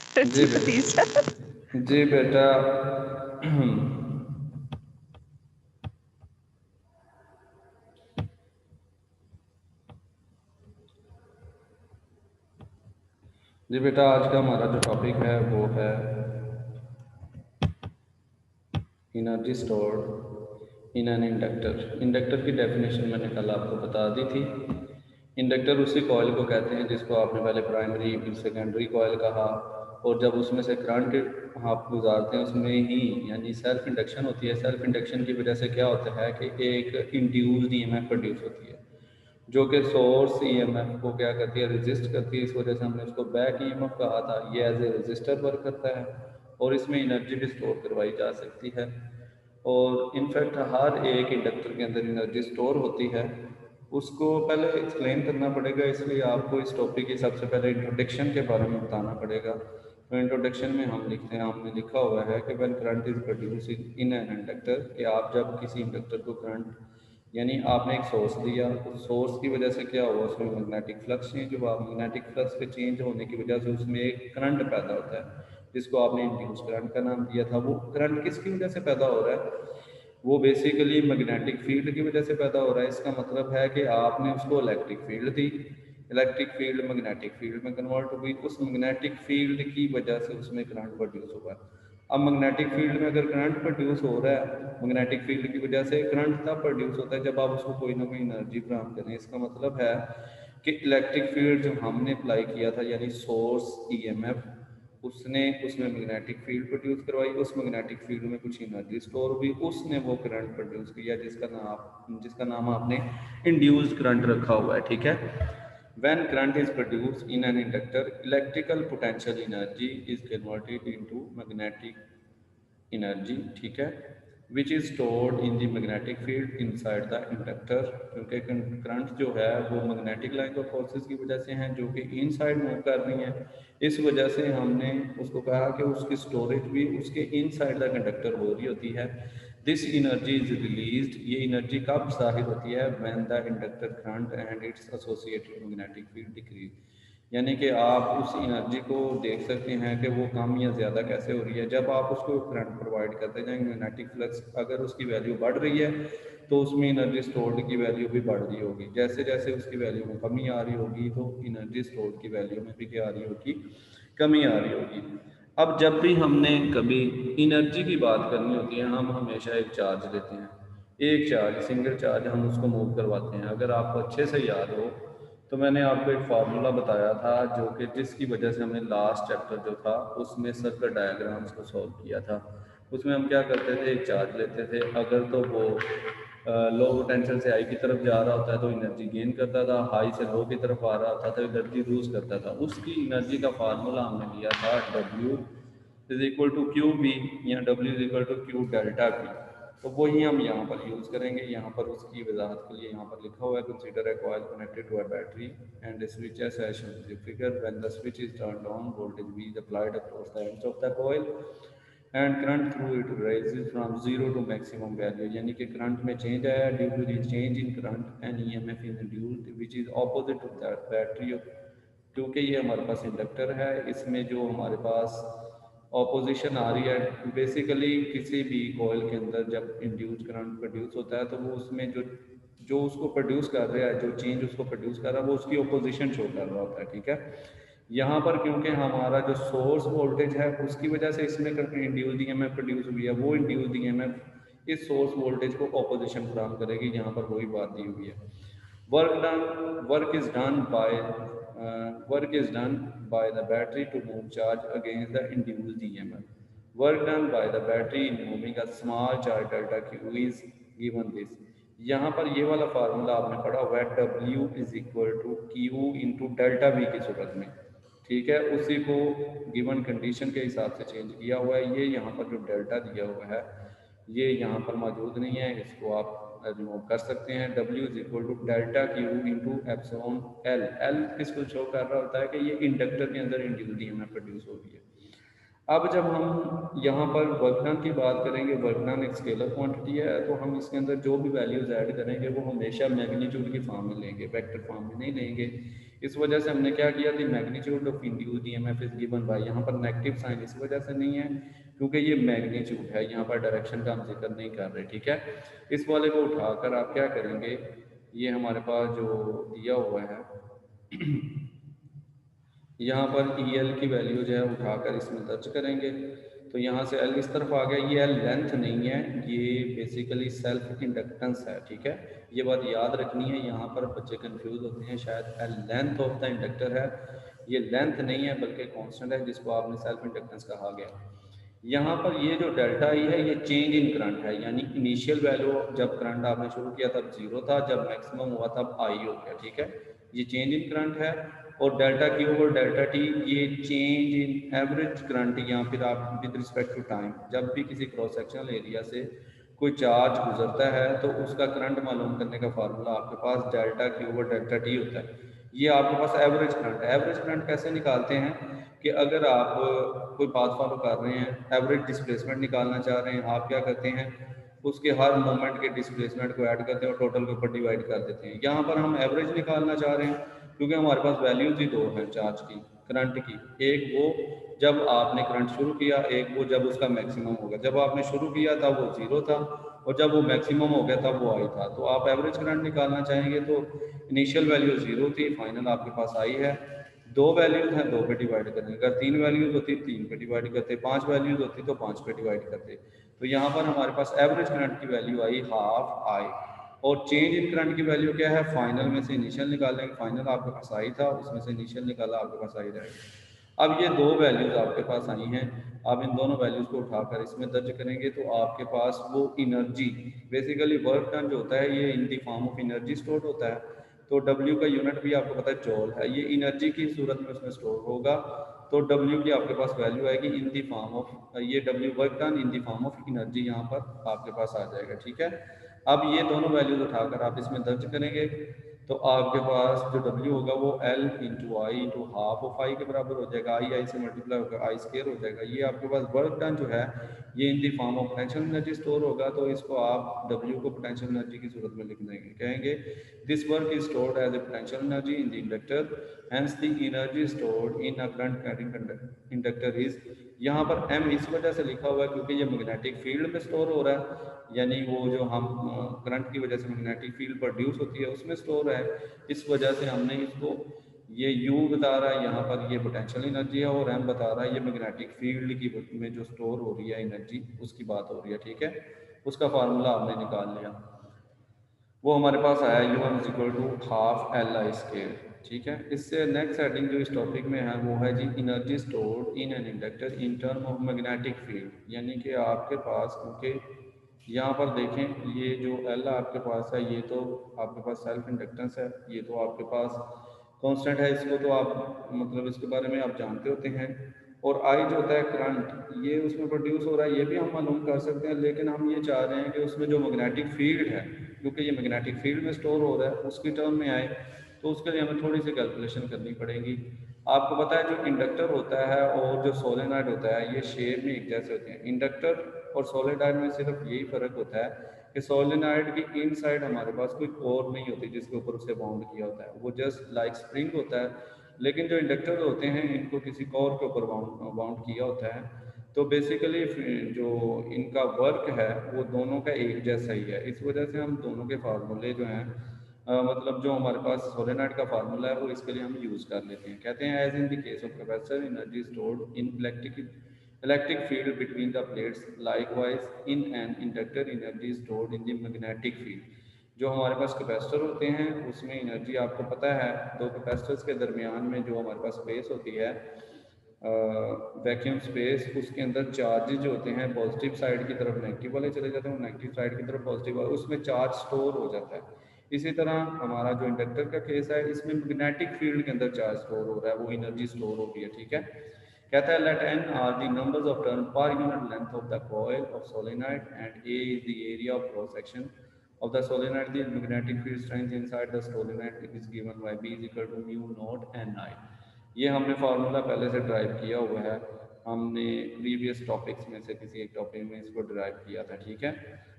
जी teacher. जी बेटा। जी बेटा, आज का हमारा जो टॉपिक है वो है energy stored in an inductor. Inductor की डेफिनेशन मैंने कल आपको बता दी थी। इंडक्टर उसी कॉइल को कहते हैं जिसको आपने पहले प्राइमरी फिर सेकेंडरी कॉइल कहा, और जब उसमें से करंट आप गुजारते हैं उसमें ही यानी सेल्फ इंडक्शन होती है। सेल्फ इंडक्शन की वजह से क्या होता है कि एक इंड्यूस्ड ईएमएफ प्रोड्यूस होती है, जो कि सोर्स ईएमएफ को क्या करती है, रेजिस्ट करती है। इस वजह से हमने उसको बैक ईएमएफ कहा था। ये एज ए रेजिस्टर वर्क करता है और इसमें एनर्जी भी स्टोर करवाई जा सकती है। और इनफैक्ट हर एक इंडक्टर के अंदर एनर्जी स्टोर होती है। उसको पहले एक्सप्लेन करना पड़ेगा, इसलिए आपको इस टॉपिक की सबसे पहले इंट्रोडक्शन के बारे में बताना पड़ेगा। तो इंट्रोडक्शन में हम लिखते हैं, हमने लिखा हुआ है कि when current is produce in an inductor, कि आप जब किसी इंडक्टर को करंट यानी आपने एक सोर्स दिया, उस सोर्स की वजह से क्या हुआ, उसमें मैग्नेटिक फ्लक्स चेंज हुआ। मैग्नेटिक फ्लक्स के चेंज होने की वजह से उसमें एक करंट पैदा होता है जिसको आपने इंड्यूस करंट का नाम दिया था। वो करंट किसकी वजह से पैदा हो रहा है? वो बेसिकली मैग्नेटिक फील्ड की वजह से पैदा हो रहा है। इसका मतलब है कि आपने उसको इलेक्ट्रिक फील्ड दी, इलेक्ट्रिक फील्ड मैग्नेटिक फील्ड में कन्वर्ट हो गई, उस मैग्नेटिक फील्ड की वजह से उसमें करंट प्रोड्यूस हुआ। अब मैग्नेटिक फील्ड में अगर करंट प्रोड्यूस हो रहा है, मैग्नेटिक फील्ड की वजह से करंट तब प्रोड्यूस होता है जब आप उसको कोई ना कोई एनर्जी प्रदान करें। इसका मतलब है कि इलेक्ट्रिक फील्ड जो हमने अप्लाई किया था यानी सोर्स ईएमएफ, उसने उसमें मैग्नेटिक फील्ड प्रोड्यूस करवाई, उस मैग्नेटिक फील्ड में कुछ एनर्जी स्टोर हुई, उसने वो करंट प्रोड्यूस किया जिसका नाम आपने इंड्यूस्ड करंट रखा हुआ है। ठीक है। When current is produced in an inductor, electrical potential energy is converted into magnetic energy, ठीक है, which is stored in the magnetic field inside the inductor. क्योंकि करंट जो है वो मैग्नेटिक लाइन ऑफ फोर्सेस की वजह से हैं जो कि इनसाइड मूव कर रही हैं। इस वजह से हमने उसको कहा कि उसकी स्टोरेज भी उसके इनसाइड द कंडक्टर हो रही होती है। दिस एनर्जी इज रिलीज्ड, ये एनर्जी कब जाहिर होती है? When the inductor current and it's associated magnetic field decrease. यानी कि आप उस एनर्जी को देख सकते हैं कि वो कम या ज़्यादा कैसे हो रही है। जब आप उसको करंट प्रोवाइड करते जाएंगे, मैग्नेटिक फ्लक्स अगर उसकी वैल्यू बढ़ रही है तो उसमें एनर्जी स्टोर्ड की वैल्यू भी बढ़ रही होगी। जैसे जैसे उसकी वैल्यू में कमी आ रही होगी तो एनर्जी स्टोर्ड की वैल्यू में भी क्या आ रही होगी? कमी आ रही होगी। अब जब भी हमने कभी एनर्जी की बात करनी होती है, हम हमेशा एक चार्ज लेते हैं। एक चार्ज, सिंगल चार्ज, हम उसको मूव करवाते हैं। अगर आपको अच्छे से याद हो तो मैंने आपको एक फार्मूला बताया था जो कि जिसकी वजह से हमने लास्ट चैप्टर जो था उसमें सर्किट डायग्राम्स को सॉल्व किया था। उसमें हम क्या करते थे, एक चार्ज लेते थे, अगर तो वो लो पोटेंशियल से हाई की तरफ जा रहा होता है तो एनर्जी गेन करता था, हाई से लो की तरफ आ रहा होता था तो एनर्जी लूज करता था। उसकी एनर्जी का फार्मूला हमने लिया था W is equal to Q B, या W is equal to Q delta B. तो वही हम यहाँ पर यूज़ करेंगे। यहाँ पर उसकी वजाहत के लिए यहाँ पर लिखा हुआ है, consider a coil connected to a battery and switch S shown in the figure. When the switch is turned on, voltage V is applied across the ends of the coil and current through it rises from zero to maximum value। यानी कि current में change आया due to the change in current and EMF is induced which is opposite to that battery। क्योंकि ये हमारे पास inductor है, इसमें जो हमारे पास ऑपोजिशन आ रही है, बेसिकली किसी भी कॉइल के अंदर जब इंड्यूस करंट प्रोड्यूस होता है तो वो उसमें जो जो उसको प्रोड्यूस कर रहा है, जो चेंज उसको प्रोड्यूस कर रहा है, वो उसकी ऑपोजिशन शो कर रहा होता है। ठीक है। यहाँ पर क्योंकि हमारा जो सोर्स वोल्टेज है उसकी वजह से इसमें इंड्यूस्ड ईएमएफ प्रोड्यूस हुई है, वो इंड्यूस्ड ईएमएफ इस सोर्स वोल्टेज को ऑपोजिशन प्रदान करेगी। यहाँ पर वही बात दी हुई है। Work done, work is done by work is done by the battery to move charge against the induced EMF. Work done by the battery in moving a small charge delta Q is given this। यहाँ पर ये वाला formula आपने पढ़ा हुआ है, W is equal to Q into delta V की सूरत में। ठीक है, उसी को गिवन कंडीशन के हिसाब से चेंज किया हुआ है। ये यहाँ पर जो डेल्टा दिया हुआ है ये यहाँ पर मौजूद नहीं है, इसको आप रिमूव कर सकते हैं। W is equal to delta Q into epsilon L. L किसको शो कर रहा होता है कि ये इंडक्टर के अंदर इंड्यूस्ड ईएमएफ प्रोड्यूस हो रही है। अब जब हम यहाँ पर वर्क डन की बात करेंगे, वर्क डन एक स्केलर क्वांटिटी है, तो हम इसके अंदर जो भी वैल्यूज ऐड करेंगे वो हमेशा मैग्नीट्यूड की फॉर्म में लेंगे, वेक्टर फॉर्म में नहीं लेंगे। इस वजह से हमने क्या किया, the magnitude of induced EMF is given by, यहाँ पर नेगेटिव साइन इस वजह से नहीं है क्योंकि ये मैग्नीट्यूड है, यहाँ पर डायरेक्शन का हम जिक्र नहीं कर रहे, ठीक है। इस वाले को उठाकर आप क्या करेंगे, ये हमारे पास जो दिया हुआ है यहाँ पर EL की वैल्यू जो है उठाकर इसमें दर्ज करेंगे। तो यहाँ से L इस तरफ आ गया, ये L लेंथ नहीं है, ये बेसिकली सेल्फ इंडक्टेंस है, ठीक है। ये बात याद रखनी है, यहाँ पर बच्चे कंफ्यूज होते हैं, शायद L length of the inductor है, ये लेंथ नहीं है बल्कि कांस्टेंट है जिसको आपने सेल्फ इंडक्टेंस कहा गया। यहाँ पर ये जो डेल्टा ई है ये चेंज इन करंट है, यानी इनिशियल वैल्यू जब करंट आपने शुरू किया तब 0 था, जब मैक्सिमम हुआ तब आई हो गया, ठीक है। ये चेंज इन करंट है। और डेल्टा क्यू और डेल्टा टी ये चेंज इन एवरेज करंट, या फिर आप विद रिस्पेक्ट टू टाइम, जब भी किसी क्रॉस सेक्शनल एरिया से कोई चार्ज गुजरता है तो उसका करंट मालूम करने का फार्मूला आपके पास डेल्टा क्यू और डेल्टा टी होता है। ये आपके पास एवरेज करंट है। एवरेज करंट कैसे निकालते हैं कि अगर आप कोई पाथ फॉलो कर रहे हैं, एवरेज डिस्प्लेसमेंट निकालना चाह रहे हैं, आप क्या करते हैं, उसके हर मोमेंट के डिस्प्लेसमेंट को ऐड करते हैं और टोटल के ऊपर डिवाइड कर देते हैं। यहाँ पर हम एवरेज निकालना चाह रहे हैं क्योंकि हमारे पास वैल्यूज ही दो हैं चार्ज की, करंट की, एक वो जब आपने करंट शुरू किया, एक वो जब उसका मैक्सिमम हो गया। जब आपने शुरू किया था वो 0 था और जब वो मैक्सिमम हो गया तब वो आई था। तो आप एवरेज करंट निकालना चाहेंगे तो इनिशियल वैल्यू 0 थी, फाइनल आपके पास आई है, दो वैल्यूज हैं, दो पे डिवाइड करेंगे, अगर 3 वैल्यूज होती 3 पे डिवाइड करते, 5 वैल्यूज होती तो 5 पे डिवाइड करते। तो यहाँ पर हमारे पास एवरेज करंट की वैल्यू आई हाफ आई, और चेंज इन करंट की वैल्यू क्या है, फाइनल में से इनिशियल निकालेंगे, फाइनल आपके पास आई था उसमें से इनिशियल निकाला, आपके पास आई रहेगा। अब ये दो वैल्यूज आपके पास आई हैं, आप इन दोनों वैल्यूज को उठाकर इसमें दर्ज करेंगे तो आपके पास वो एनर्जी, बेसिकली वर्क डन जो होता है ये in the form of energy store होता है। तो W का यूनिट भी आपको पता है जॉल है, ये एनर्जी की सूरत में उसमें स्टोर होगा। तो W की आपके पास वैल्यू आएगी इन दी फॉर्म ऑफ, ये W work done in the form of energy यहाँ पर आपके पास आ जाएगा, ठीक है। अब ये दोनों वैल्यूज उठाकर आप इसमें दर्ज करेंगे तो आपके पास जो W होगा वो L into I into half of I के बराबर हो जाएगा, आई से मल्टीप्लाई होगा, आई स्क्वायर हो जाएगा। ये आपके पास वर्क डन जो है ये in the form of potential energy store होगा, तो इसको आप W को पोटेंशियल एनर्जी की सूरत में लिख देंगे, कहेंगे this work is stored as a potential energy in the inductor, hence the energy stored in a current carrying inductor is, यहाँ पर M इस वजह से लिखा हुआ है क्योंकि ये मैग्नेटिक फील्ड में स्टोर हो रहा है, यानी वो जो हम करंट की वजह से मैग्नेटिक फील्ड प्रोड्यूस होती है उसमें स्टोर है, इस वजह से हमने इसको, ये U बता रहा है यहाँ पर ये पोटेंशियल एनर्जी है, और M बता रहा है ये मैग्नेटिक फील्ड की में जो स्टोर हो रही है एनर्जी उसकी बात हो रही है, ठीक है। उसका फार्मूला आपने निकाल लिया, वो हमारे पास आया U1 is equal to half LI square, ठीक है। इससे नेक्स्ट हेडिंग जो इस टॉपिक में है वो है जी energy stored in an inductor in term of magnetic field, यानी कि आपके पास, क्योंकि यहाँ पर देखें ये जो L आपके पास है ये तो आपके पास सेल्फ इंडक्टेंस है, ये तो आपके पास कांस्टेंट है, इसको तो आप मतलब इसके बारे में आप जानते होते हैं। और I जो होता है करंट, ये उसमें प्रोड्यूस हो रहा है, ये भी हम मालूम कर सकते हैं, लेकिन हम ये चाह रहे हैं कि उसमें जो मैग्नेटिक फील्ड है, क्योंकि ये मैग्नेटिक फील्ड में स्टोर हो रहा है, उसकी टर्म में आए तो उसके लिए हमें थोड़ी सी कैलकुलेशन करनी पड़ेगी। आपको पता है जो इंडक्टर होता है और जो सोलेनॉइड होता है ये शेप में एक जैसे होते हैं। इंडक्टर और सोलेनॉइड में सिर्फ यही फ़र्क होता है कि सोलेनॉइड की इन साइड हमारे पास कोई कोर नहीं होती जिसके ऊपर उसे बाउंड किया होता है, वो जस्ट लाइक स्प्रिंग होता है। लेकिन जो इंडक्टर होते हैं इनको किसी कोर के ऊपर बाउंड किया होता है। तो बेसिकली जो इनका वर्क है वो दोनों का एक जैसा ही है, इस वजह से हम दोनों के फार्मूले जो हैं मतलब जो हमारे पास सोलेनॉइड का फार्मूला है वो इसके लिए हम यूज़ कर लेते हैं। कहते हैं as in the case of capacitor energy stored in electric field between the plates, likewise in an inductor energy stored in the magnetic field. जो हमारे पास कैपेसिटर होते हैं उसमें एनर्जी आपको पता है, दो कैपेसिटर्स के दरमियान में जो हमारे पास स्पेस होती है वैक्यूम स्पेस, उसके अंदर चार्जेज जो होते हैं पॉजिटिव साइड की तरफ नेगेटिव वाले चले जाते हैं, नेगेटिव साइड की तरफ पॉजिटिव वाले, उसमें चार्ज स्टोर हो जाता है। इसी तरह हमारा जो इंडक्टर का केस है इसमें मैग्नेटिक फील्ड के अंदर चार्ज स्टोर हो रहा है, वो एनर्जी स्टोर हो रही है, ठीक है। कहता है let n are the numbers of turn per unit length of the coil of solenoid and a is the area of cross section of the solenoid. The magnetic field strength inside the solenoid is given by B is equal to mu naught Ni। ये हमने formula पहले से drive किया हुआ है, हमने previous topics में से किसी एक टॉपिक में इसको ड्राइव किया था, ठीक है।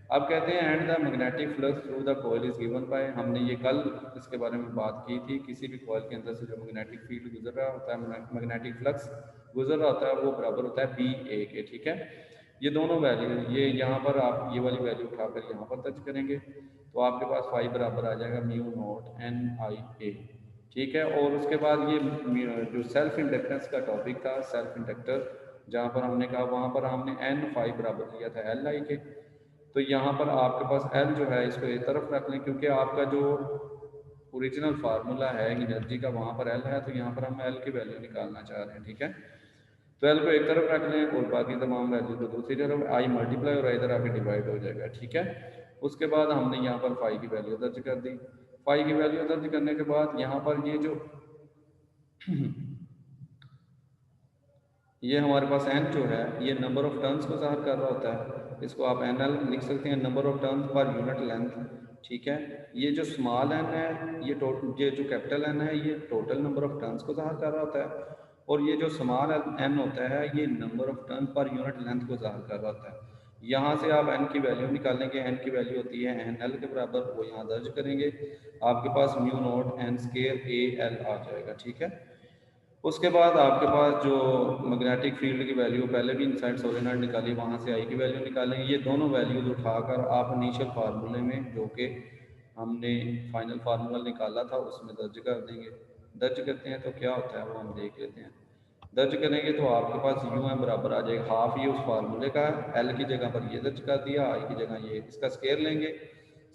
अब कहते हैं and the magnetic flux through the coil is given by, हमने ये कल इसके बारे में बात की थी, किसी भी कॉइल के अंदर से जो मैग्नेटिक फील्ड गुजर रहा होता है, मैग्नेटिक फ्लक्स गुजर रहा होता है, वो बराबर होता है बी ए के। ठीक है, ये दोनों वैल्यू, ये यहाँ पर आप ये वाली वैल्यू उठाकर यहाँ पर दर्ज करेंगे तो आपके पास फाई बराबर आ जाएगा म्यू नॉट एन आई ए। ठीक है, और उसके बाद ये जो सेल्फ इंडक्टेंस का टॉपिक था, सेल्फ इंडक्टर, जहाँ पर हमने कहा वहाँ पर हमने एन फाई बराबर लिया था एल आई के। तो यहाँ पर आपके पास एल जो है इसको एक तरफ रख लें, क्योंकि आपका जो ओरिजिनल फार्मूला है एनर्जी का वहाँ पर एल है, तो यहाँ पर हम एल की वैल्यू निकालना चाह रहे हैं। ठीक है, 12 को एक तरफ रख लें और बाकी तमाम वैल्यू को दूसरी तरफ, आई मल्टीप्लाई और इधर आके डिवाइड हो जाएगा। ठीक है, उसके बाद हमने यहाँ पर फाई की वैल्यू दर्ज कर दी। फाई की वैल्यू दर्ज करने के बाद यहाँ पर ये जो ये हमारे पास एन जो है ये नंबर ऑफ टर्न्स को ज़ाहिर कर रहा होता है, इसको आप एन एल लिख सकते हैं, number of turns per unit length. ठीक है, ये जो स्मॉल एन है ये जो कैपिटल एन है ये टोटल नंबर ऑफ टर्न्स को ज़ाहिर कर रहा होता है, और ये जो स्मॉल एन होता है ये number of turn per unit length को ज़ाहिर कर रहा होता है। यहाँ से आप एन की वैल्यू निकालेंगे, एन की वैल्यू होती है एन एल के बराबर, वो यहाँ दर्ज करेंगे, आपके पास mu nought N square A L आ जाएगा। ठीक है, उसके बाद आपके पास जो मैग्नेटिक फील्ड की वैल्यू पहले भी इनसाइड सोलेनॉइड निकाली, वहाँ से आई की वैल्यू निकालेंगे। ये दोनों वैल्यूज उठाकर आप इनिशियल फार्मूले में जो कि हमने फाइनल फार्मूला निकाला था उसमें दर्ज कर देंगे। दर्ज करते हैं तो क्या होता है वो हम देख लेते हैं। दर्ज करेंगे तो आपके पास यू एम बराबर आ जाएगा हाफ ये उस फार्मूले का, एल की जगह पर ये दर्ज कर दिया, आई की जगह ये, इसका स्केयर लेंगे,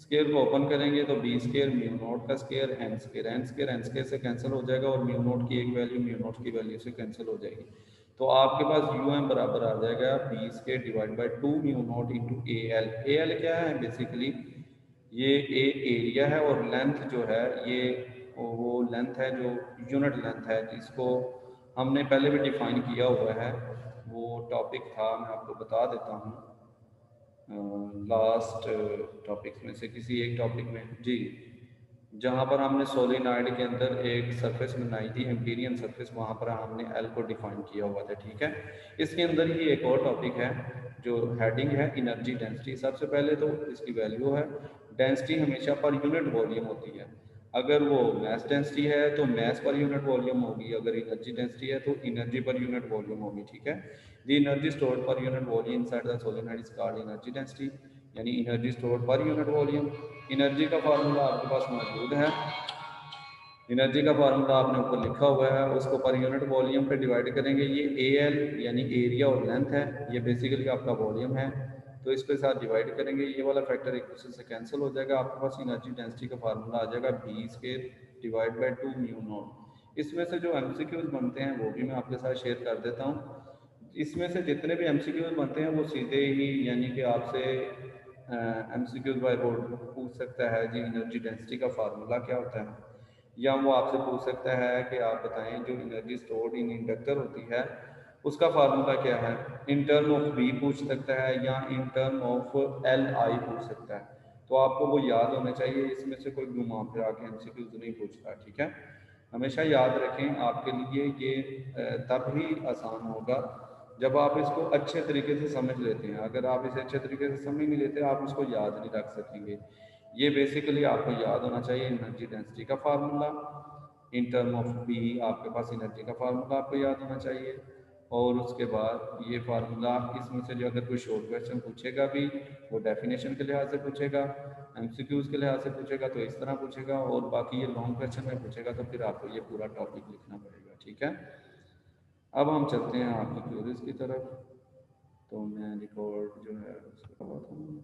स्केयर को ओपन करेंगे तो बी स्केयर म्यू नोट का square N square, N square N square से कैंसिल हो जाएगा और म्यू नोट की एक वैल्यू म्यू नोट की वैल्यू से कैंसिल हो जाएगी। तो आपके पास यू एम बराबर आ जाएगा B square divide by 2 mu naught into A L. A L क्या है, बेसिकली ये ए एरिया है और लेंथ जो है ये वो लेंथ है जो यूनिट लेंथ है, जिसको हमने पहले भी डिफाइन किया हुआ है। वो टॉपिक था, मैं आपको बता देता हूँ, लास्ट टॉपिक्स में से किसी एक टॉपिक में जी, जहाँ पर हमने सोलेनॉइड के अंदर एक सरफेस बनाई थी एम्पीरियन सरफेस, वहाँ पर हमने एल को डिफाइन किया हुआ था। ठीक है, इसके अंदर ही एक और टॉपिक है जो हेडिंग है एनर्जी डेंसिटी। सबसे पहले तो इसकी वैल्यू है, डेंसिटी हमेशा पर यूनिट वॉल्यूम होती है। अगर वो मैस डेंसिटी है तो मैस पर यूनिट वॉल्यूम होगी, अगर एनर्जी डेंसिटी है तो एनर्जी पर यूनिट वॉल्यूम होगी। ठीक है, the energy stored per unit volume inside the solenoid is called energy density, यानी energy stored per unit volume. Energy का फार्मूला आपके पास मौजूद है, एनर्जी का फार्मूला आपने ऊपर लिखा हुआ है, उसको पर यूनिट वॉल्यूम पे डिवाइड करेंगे। ये ए एल यानी एरिया और लेंथ है, ये बेसिकली आपका वॉल्यूम है, तो इसके साथ डिवाइड करेंगे, ये वाला फैक्टर एक दूसरे से कैंसिल हो जाएगा, आपके पास एनर्जी डेंसिटी का फार्मूला आ जाएगा B square divide by 2 mu naught. इसमें से जो एमसीक्यूज बनते हैं वो भी मैं आपके साथ शेयर कर देता हूँ। इसमें से जितने भी एमसीक्यूज बनते हैं वो सीधे ही यानी कि आपसे एमसीक्यूज बाय बोर्ड पूछ सकता है जी एनर्जी डेंसिटी का फार्मूला क्या होता है, या वो आपसे पूछ सकता है कि आप बताएं जो एनर्जी स्टोर्ड इन इंडक्टर होती है उसका फार्मूला क्या है। इन टर्म ऑफ बी पूछ सकता है या इन टर्म ऑफ एल आई पूछ सकता है, तो आपको वो याद होना चाहिए, इसमें से कोई घुमा फिरा के एमसीक्यूज नहीं पूछता। ठीक है, हमेशा याद रखें, आपके लिए ये तब ही आसान होगा जब आप इसको अच्छे तरीके से समझ लेते हैं। अगर आप इसे अच्छे तरीके से समझ नहीं लेते आप इसको याद नहीं रख सकेंगे। ये बेसिकली आपको याद होना चाहिए एनर्जी डेंसिटी का formula, in term of B आपके पास एनर्जी का फार्मूला आपको याद होना चाहिए, और उसके बाद ये फार्मूला इसमें से जो अगर कोई शॉर्ट क्वेश्चन पूछेगा भी वो डेफिनेशन के लिहाज से पूछेगा, एमसीक्यूज के लिहाज से पूछेगा तो इस तरह पूछेगा, और बाकी ये लॉन्ग क्वेश्चन में पूछेगा तो फिर आपको ये पूरा टॉपिक लिखना पड़ेगा। ठीक है, अब हम चलते हैं आपकी क्वेरीज की तरफ। तो मैं रिकॉर्ड जो है उसको करवाता हूँ।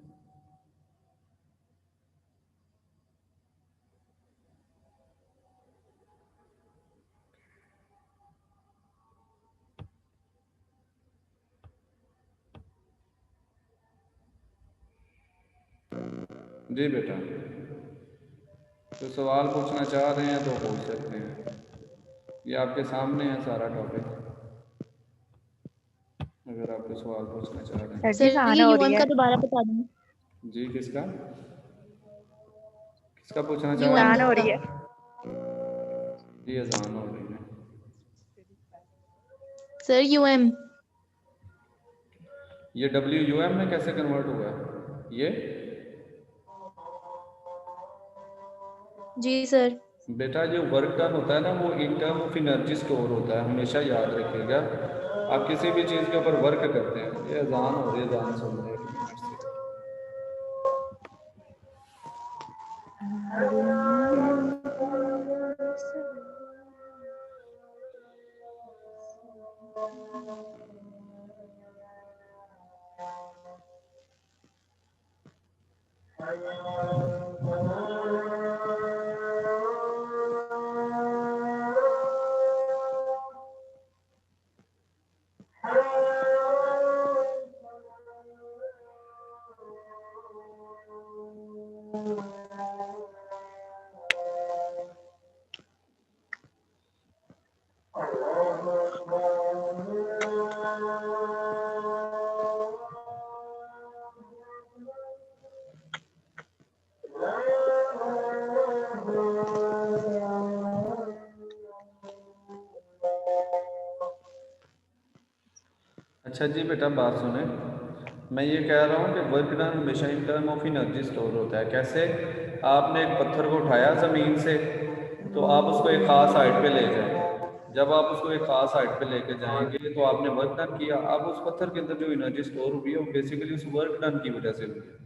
जी बेटा, तो सवाल पूछना चाह रहे हैं तो पूछ सकते हैं, ये आपके सामने है सारा टॉपिक, अगर आप कोई सवाल पूछना चाह रहे हैं। सर ये यूएम का दोबारा बता दें। जी, किसका किसका पूछना चाह यूएम रहे हो हैं? रही है। जी अजान हो रही है सर यूएम, ये डब्ल्यू यू एम में कैसे कन्वर्ट हुआ है? ये जी सर। बेटा जो वर्क डन होता है ना वो इन टर्म ऑफ एनर्जी स्टोर होता है, हमेशा याद रखिएगा। आप किसी भी चीज़ के ऊपर वर्क करते हैं, ये अजान हो रही है, अजान सुन रहे हैं 1 मिनट से। अच्छा जी बेटा, बात सुने। मैं ये कह रहा हूँ कि वर्क डन हमेशा इन टर्म ऑफ एनर्जी स्टोर होता है। कैसे? आपने एक पत्थर को उठाया ज़मीन से, तो आप उसको एक ख़ास हाइट पे ले जाएं। जब आप उसको एक ख़ास हाइट पे लेके जाएंगे तो आपने वर्क डन किया। अब उस पत्थर के अंदर जो एनर्जी स्टोर हुई है वो बेसिकली उस वर्क डन की वजह से हुई है।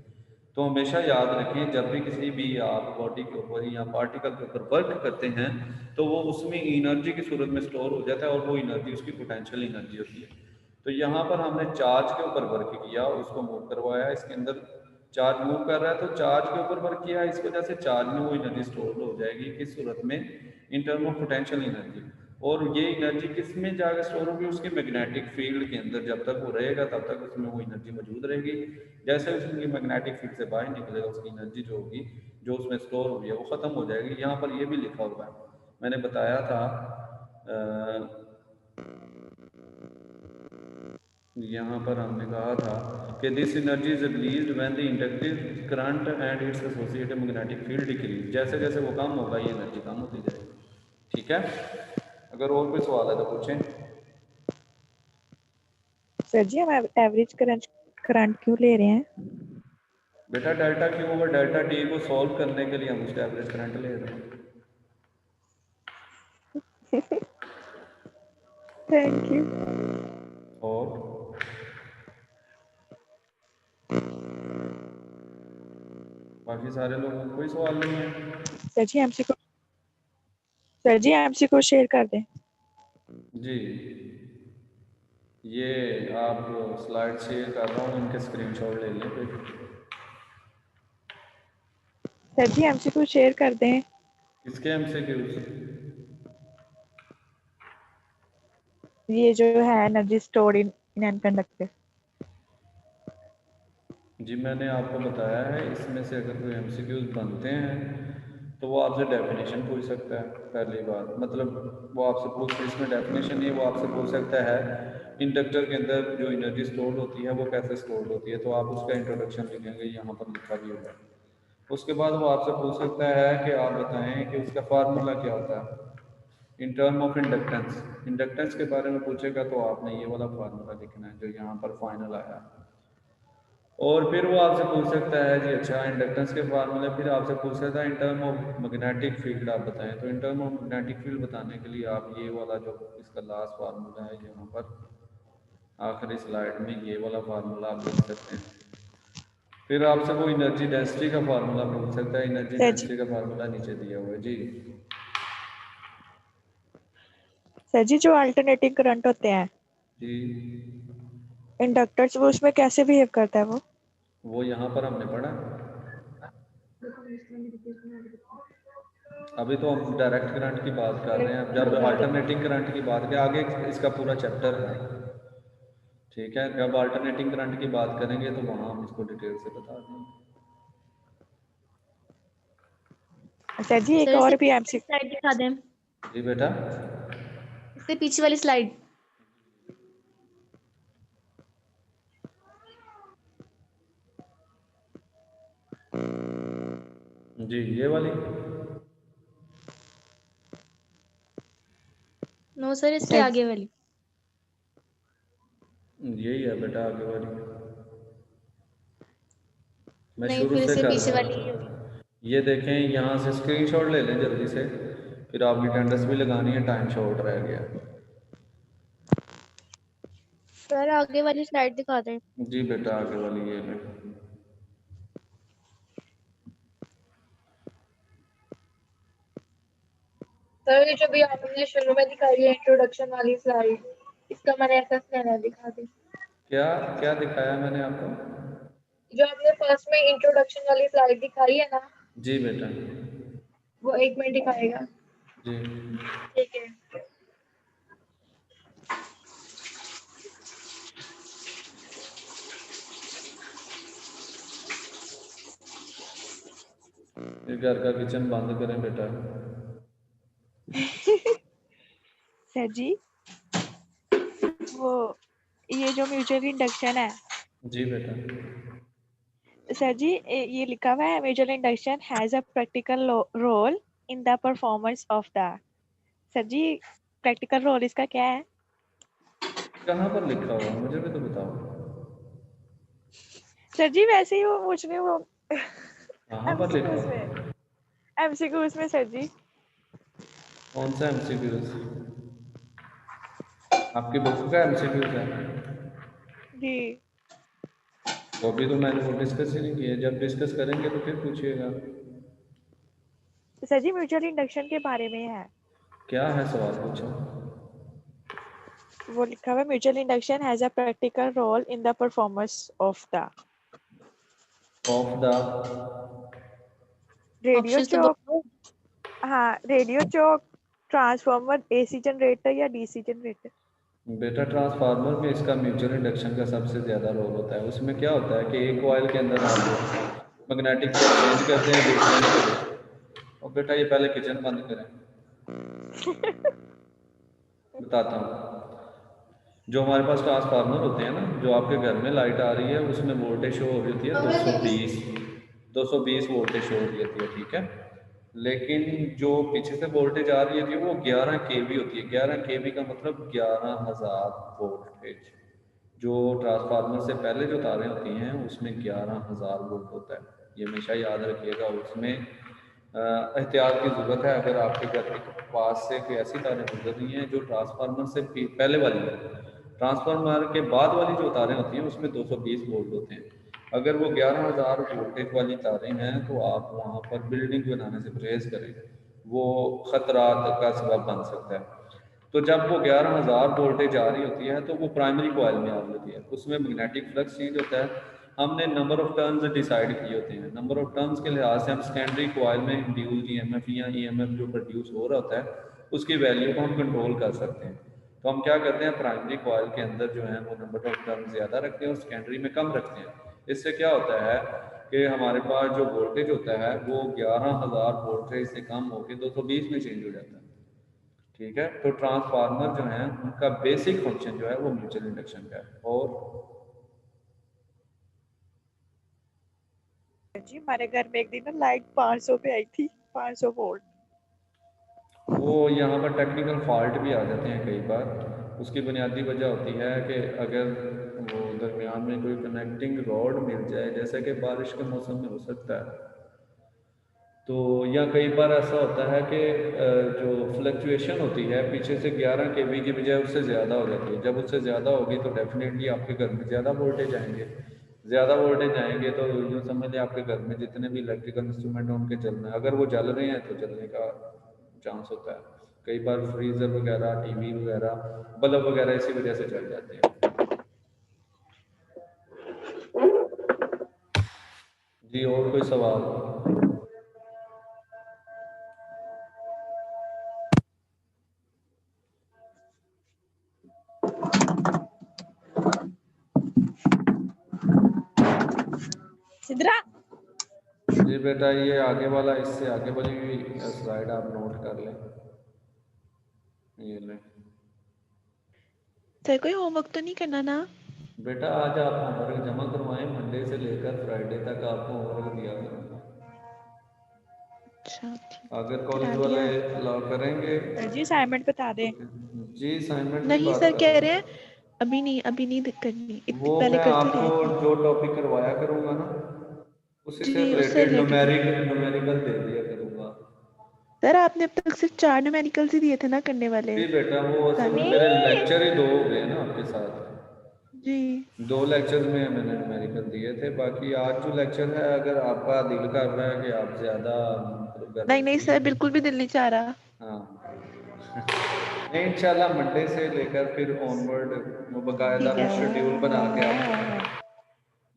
तो हमेशा याद रखिए, जब भी किसी भी आप बॉडी के ऊपर या पार्टिकल के ऊपर वर्क करते हैं तो वो उसमें एनर्जी की सूरत में स्टोर हो जाता है, और वो एनर्जी उसकी पोटेंशियल एनर्जी होती है। तो यहाँ पर हमने चार्ज के ऊपर वर्क किया, उसको मूव करवाया, इसके अंदर चार्ज मूव कर रहा है तो चार्ज के ऊपर वर्क किया, इस वजह से चार्ज में वो एनर्जी स्टोर हो जाएगी किस सूरत में, इन टर्म ऑफ पोटेंशियल एनर्जी। और ये एनर्जी किस में जाकर स्टोर होगी, उसके मैग्नेटिक फील्ड के अंदर। जब तक वो रहेगा तब तक उसमें वो एनर्जी मौजूद रहेगी। जैसे उसकी मैग्नेटिक फील्ड से बाहर निकलेगा, उसकी एनर्जी जो होगी, जो उसमें स्टोर हुई है, वो ख़त्म हो जाएगी। यहाँ पर ये भी लिखा हुआ है, मैंने बताया था, यहाँ पर हमने कहा था कि this energy is released when the inductive current and it's associated magnetic field decrease. जैसे जैसे वो कम होगा ये एनर्जी कम होती जाएगी। ठीक है, अगर और कोई सवाल है तो पूछें। सर जी हम एवरेज करंट क्यों ले रहे हैं? बेटा delta Q over delta T को सॉल्व करने के लिए हम उसका एवरेज करंट ले रहे हैं। Thank you. और बाकी सारे लोगों को कोई सवाल नहीं है? सर जी एमसीक्यू शेयर कर दें। जी, ये आप स्लाइड शेयर कर रहा हूँ, इनके स्क्रीनशॉट ले लें फिर। सर जी एमसीक्यू शेयर कर दें। किसके एमसीक्यूज? ये जो है energy stored in an conductor. जी मैंने आपको बताया है, इसमें से अगर कोई एमसीक्यूज बनते हैं तो वो आपसे डेफिनेशन पूछ सकता है। पहली बात मतलब वो आपसे पूछ, इसमें डेफिनेशन नहीं, वो आपसे पूछ सकता है इंडक्टर के अंदर जो एनर्जी स्टोर होती है वो कैसे स्टोर होती है, तो आप उसका इंट्रोडक्शन लिखेंगे, यहाँ पर लिखा भी होगा। उसके बाद वो आपसे पूछ सकता है कि आप बताएं कि उसका फार्मूला क्या होता है इन टर्म ऑफ इंडक्टेंस। इंडक्टेंस के बारे में पूछेगा तो आपने ये वाला फार्मूला लिखना है जो यहाँ पर फाइनल आया। और फिर वो आपसे पूछ सकता है जी अच्छा इंडक्टेंस के फार्मूले, फिर आपसे पूछ सकता है इन टर्म ऑफ मैग्नेटिक फील्ड आप बताएं। तो इन टर्म ऑफ मैग्नेटिक फील्ड बताने के लिए आप ये वाला जो इसका लास्ट फार्मूला है यहाँ पर आखिरी स्लाइड में, ये वाला फार्मूला आप लिख सकते हैं। फिर आपसे वो एनर्जी डेंसिटी का फार्मूला पूछ सकता है, एनर्जी डेंसिटी का फार्मूला नीचे दिया हुआ है जी। सर जी जो अल्टरनेटिंग करंट होते हैं जी इंडक्टर्स, वो उसमें कैसे बिहेव करता है वो यहाँ पर हमने पढ़ा। अभी तो हम डायरेक्ट करंट की बात कर रहे हैं, जब अल्टरनेटिंग करंट की बात करें आगे इसका पूरा चैप्टर है। ठीक है, जब अल्टरनेटिंग करंट की बात करेंगे तो वहाँ हम इसको डिटेल से बता देंगे। सर जी एक सर और भी इससे एमसीक्यू। स्लाइड दिखा दें, जी बेटा, इससे पीछे वाली स्लाइड। जी ये वाली। नो सर, इससे आगे वाली। यही है बेटा आगे वाली। मैं नहीं, शुरू फिर से से कर पीछे रहा वाली ही हूँ। होगी। ये देखें, यहाँ से स्क्रीनशॉट ले लें जल्दी से, फिर आपकी अटेंडेंस भी लगानी है, टाइम शॉर्ट रह गया। सर आगे वाली स्लाइड दिखा दें। जी बेटा, आगे वाली ये लें। सर ये जो भी आपने शुरू में दिखाई है इंट्रोडक्शन वाली स्लाइड, इसका मैंने ऐसा स्कैनर दिखा दी। क्या क्या दिखाया मैंने आपको? जो आपने फर्स्ट में इंट्रोडक्शन वाली स्लाइड दिखाई है ना, जी बेटा। वो 1 मिनट दिखाएगा। जी ठीक है। ये घर का किचन बंद करें बेटा। सर जी, वो ये जो म्यूचुअल इंडक्शन है, जी बेटा। सर जी ये लिखा हुआ है mutual induction has a practical role in the performance of the. Sir जी प्रैक्टिकल रोल इसका क्या है? कहाँ पर लिखा हुआ है? मुझे भी तो बताओ। सर जी वैसे ही वो पूछ रही हूँ, वो कहाँ पर लिखा एमसीक्यूज हुआ में, है? एमसीक्यूज में सर जी। कौन सा एमसीक्यूज? आपकी बुक का एमसीक्यूज है? जी तो अभी तो मैंने वो डिस्कस ही नहीं किया। जब डिस्कस करेंगे तो फिर पूछिएगा। सर जी म्यूचुअल इंडक्शन के बारे में है। क्या है सवाल, पूछो। वो लिखा हुआ है mutual induction has a practical role in the performance of the of the. Radio option तो चौक। बोलो। हाँ, radio choke, transformer, AC generator या डीसी जनरेटर। बेटा ट्रांसफार्मर में इसका म्यूचुअल इंडक्शन का सबसे ज़्यादा रोल होता है। उसमें क्या होता है कि एक कॉइल के अंदर आप मैग्नेटिक फ्लक्स चेंज करते हैं दूसरे में। और बेटा ये पहले किचन बंद करें, बताता हूँ। जो हमारे पास ट्रांसफार्मर होते हैं ना, जो आपके घर में लाइट आ रही है उसमें वोल्टेज शो हो रही होती है 220 वोल्टेज शो हो रही होती है, ठीक है। लेकिन जो पीछे से वोल्टेज आ रही है वो 11 केवी होती है। 11 केवी का मतलब 11,000 वोल्टेज। जो ट्रांसफार्मर से पहले जो तारें होती हैं उसमें 11,000 वोल्ट होता है, ये हमेशा याद रखिएगा। उसमें एहतियात की ज़रूरत है। अगर आपके घर के पास से कोई ऐसी तारें गुजर रही हैं जो ट्रांसफार्मर से पहले वाली है, ट्रांसफार्मर के बाद वाली जो तारें होती हैं उसमें 220 वोल्ट होते हैं। अगर वो 11,000 वोल्टेज वाली तारें हैं तो आप वहाँ पर बिल्डिंग बनाने से परहेज़ करें, वो ख़तरात का सबब बन सकता है। तो जब वो 11,000 वोल्टेज आ रही होती है तो वो प्राइमरी कॉइल में आ रही होती है, उसमें मैग्नेटिक फ्लक्स चेंज होता है। हमने नंबर ऑफ टर्न्स डिसाइड किए होते हैं। नंबर ऑफ टर्न्स के लिहाज से हम सेकेंडरी कॉइल में इंड्यूस्ड ईएमएफ या ईएमएफ जो प्रोड्यूस हो रहा होता है उसकी वैल्यू को हम कंट्रोल कर सकते हैं। तो हम क्या करते हैं, प्राइमरी कॉइल के अंदर जो है वो नंबर ऑफ टर्न्स ज़्यादा रखते हैं और सेकेंडरी में कम रखते हैं। इससे क्या होता है कि हमारे पास जो वोल्टेज होता है वो 11,000 वोल्टेज से कम होकर 220 में चेंज हो जाता है, ठीक है। तो ट्रांसफार्मर जो है उनका बेसिक फंक्शन जो है वो म्यूचुअल इंडक्शन का है। और जी हमारे घर में एक दिन ना लाइट 500 पे आई थी, 500 वोल्ट। वो यहाँ पर टेक्निकल फॉल्ट भी आ जाते हैं कई बार। उसकी बुनियादी वजह होती है कि अगर वो दरमियान में कोई कनेक्टिंग रॉड मिल जाए, जैसे कि बारिश के मौसम में हो सकता है, तो या कई बार ऐसा होता है कि जो फ्लक्चुएशन होती है पीछे से 11 केवी की बजाय उससे ज़्यादा हो जाती है। जब उससे ज़्यादा होगी तो डेफिनेटली आपके घर में ज़्यादा वोल्टेज आएंगे। ज़्यादा वोल्टेज आएंगे तो यूँ समझ लें आपके घर में जितने भी इलेक्ट्रिकल इंस्ट्रूमेंट हैं उनके चलना है, अगर वो जल रहे हैं तो जलने का चांस होता है। कई बार फ्रीज़र वगैरह, टीवी वगैरह, बल्ब वगैरह इसी वजह से जल जाते हैं। जी और कोई सवाल? सिद्रा जी बेटा ये आगे वाला, इससे आगे वाली भी स्लाइड आप नोट कर लें, ये लें। सर कोई होमवर्क तो नहीं करना ना? बेटा आज आप होमवर्क जमा करवाएं, मंडे से लेकर फ्राइडे तक आपको होमवर्क दिया करूँगा। अच्छा ठीक, अगर करा कॉलेज दिया वाले है। अलाउ करेंगे सर जी असाइनमेंट बता तो दें। जी असाइनमेंट की नहीं बात सर कर कह रहे रहे हैं हैं। अभी नहीं करनी, वो पहले मैं कर तो लिया आपको था। जो टॉपिक करवाया करूँगा ना, उसी जी, से उससे रिलेटेड related। न्यूमेरिकल दे दिया करूँगा। सर आपने अब तक सिर्फ 4 न्यूमेरिकल्स ही दिए थे ना करने वाले। जी बेटा, वो असल में assignment। मेरे लेक्चर ही 2 हो गए ना आपके साथ। जी 2 लेक्चर्स में मैंने न्यूमेरिकल दिए थे। बाकी आज जो लेक्चर है, अगर आपका दिल कर रहा है कि आप ज़्यादा नहीं नहीं सर, गर्मी, बिल्कुल भी दिल नहीं चाह रहा। हाँ नहीं, इंशाल्लाह मंडे से लेकर फिर ऑनवर्ड वो बाकायदा या शेड्यूल बना के आप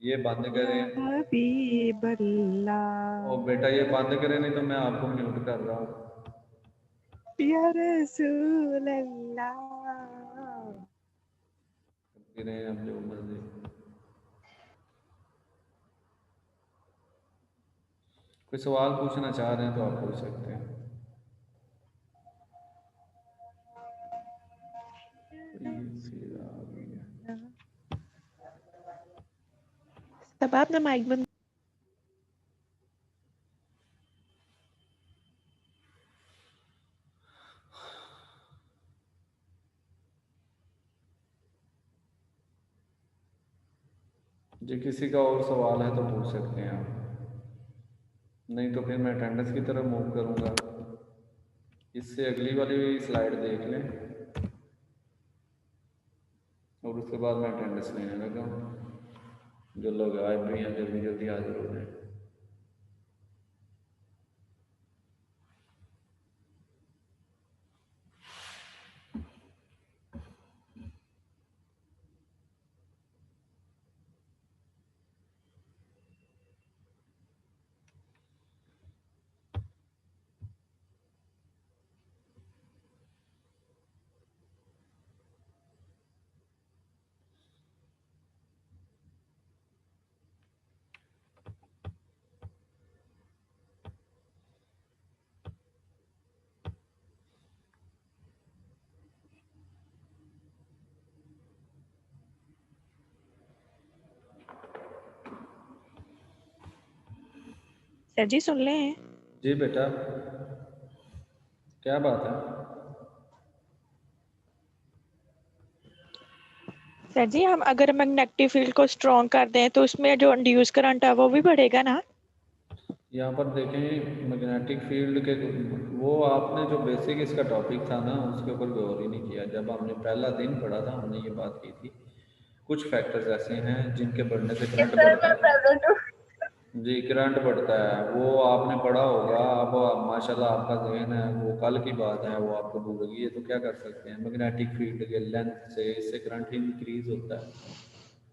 ये बंद करें। हबीब अल्लाह, ओ बेटा ये बंद करें, नहीं तो मैं आपको म्यूट कर रहा हूँ। या रसूल अल्लाह। गिरे अब जो मर्जी। कोई सवाल पूछना चाह रहे हैं तो आप पूछ सकते हैं। फिर आ गया। तब आपने माइक बंद। जी किसी का और सवाल है तो पूछ सकते हैं आप, नहीं तो फिर मैं अटेंडेंस की तरफ मूव करूँगा। इससे अगली वाली स्लाइड देख लें और उसके बाद मैं अटेंडेंस लेने लगा हूँ। जो लोग आए भी हैं जल्दी जल्दी हाजिर हो जाए। सर जी सुन लें। जी बेटा, क्या बात है? सर जी हम अगर मैग्नेटिक फील्ड को स्ट्रॉन्ग कर दें तो उसमें जो इंड्यूस करंट है वो भी बढ़ेगा ना? यहाँ पर देखें मैग्नेटिक फील्ड के, वो आपने जो बेसिक इसका टॉपिक था ना उसके ऊपर गौर ही नहीं किया। जब हमने पहला दिन पढ़ा था हमने ये बात की थी, कुछ फैक्टर्स ऐसे हैं जिनके बढ़ने से करंट बढ़ता है। जी करंट बढ़ता है, वो आपने पढ़ा होगा। अब माशाल्लाह आपका जहन है, वो कल की बात है, वो आपको भूल गई है। तो क्या कर सकते हैं, मैग्नेटिक फील्ड के लेंथ से इससे करंट इंक्रीज होता है।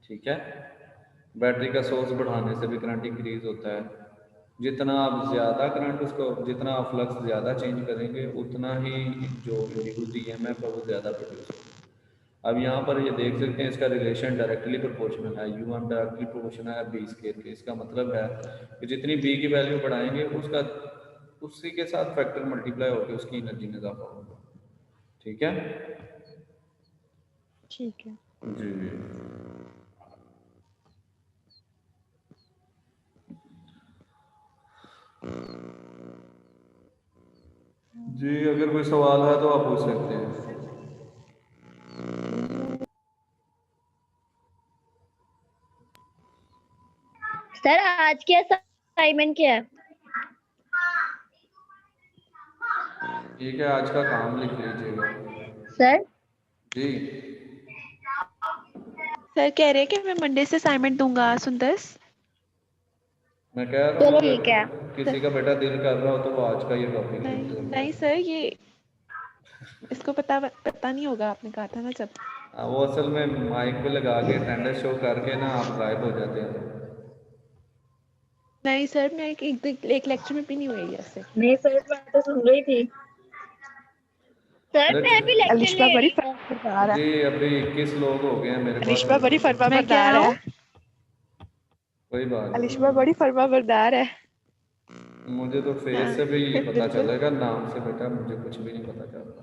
ठीक है, बैटरी का सोर्स बढ़ाने से भी करंट इंक्रीज होता है। जितना आप ज़्यादा करंट उसको, जितना आप फ्लक्स ज़्यादा चेंज करेंगे उतना ही जो इंड्यूस्ड ईएमएफ है वो ज़्यादा प्रोड्यूस होगा। अब यहाँ पर ये देख सकते हैं इसका रिलेशन डायरेक्टली प्रोपोर्शनल है, यू एम डायरेक्टली प्रोपोर्शनल है बी स्केयर के। इसका मतलब है कि जितनी बी की वैल्यू बढ़ाएंगे उसका उसी के साथ फैक्टर मल्टीप्लाई होकर उसकी एनर्जी में इजाफा होगा। ठीक है ठीक है। जी। जी अगर कोई सवाल है तो आप पूछ सकते हैं। सर आज की असाइनमेंट क्या है? ठीक है, आज का काम लिख लीजिएगा। सर जी सर कह रहे हैं कि मैं मंडे से असाइनमेंट दूंगा सुंदर्स। मैं कह रहा चलो हूँ ठीक है। कि किसी का बेटा दिल कर रहा हो तो वो आज का ये टॉपिक लिख नहीं दो। नहीं सर, ये इसको पता नहीं होगा, आपने कहा था ना जब। हाँ, वो असल में माइक पे लगा के अटेंडेंस शो करके ना आप गायब हो जाते हैं। नहीं सर, मैं एक लेक्चर में भी नहीं हुई ऐसे। नहीं सर, मैं तो सुन रही थी। सर मैं भी लेक्चर अलिशबा ले बड़ी रही हूँ। फर्माबरदार है। जी अभी 21 लोग हो गए हैं मेरे पास। अलिशबा बड़ी मैं क्या फर्माबरदार है। हूँ? कोई बात अलिशबा नहीं, बड़ी फर्माबरदार है। मुझे तो फेस हाँ, से भी पता बिल्कुल। चलेगा, नाम से बेटा मुझे कुछ भी नहीं पता चलता।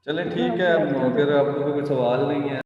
चलें ठीक है, अगर आपको कोई सवाल नहीं है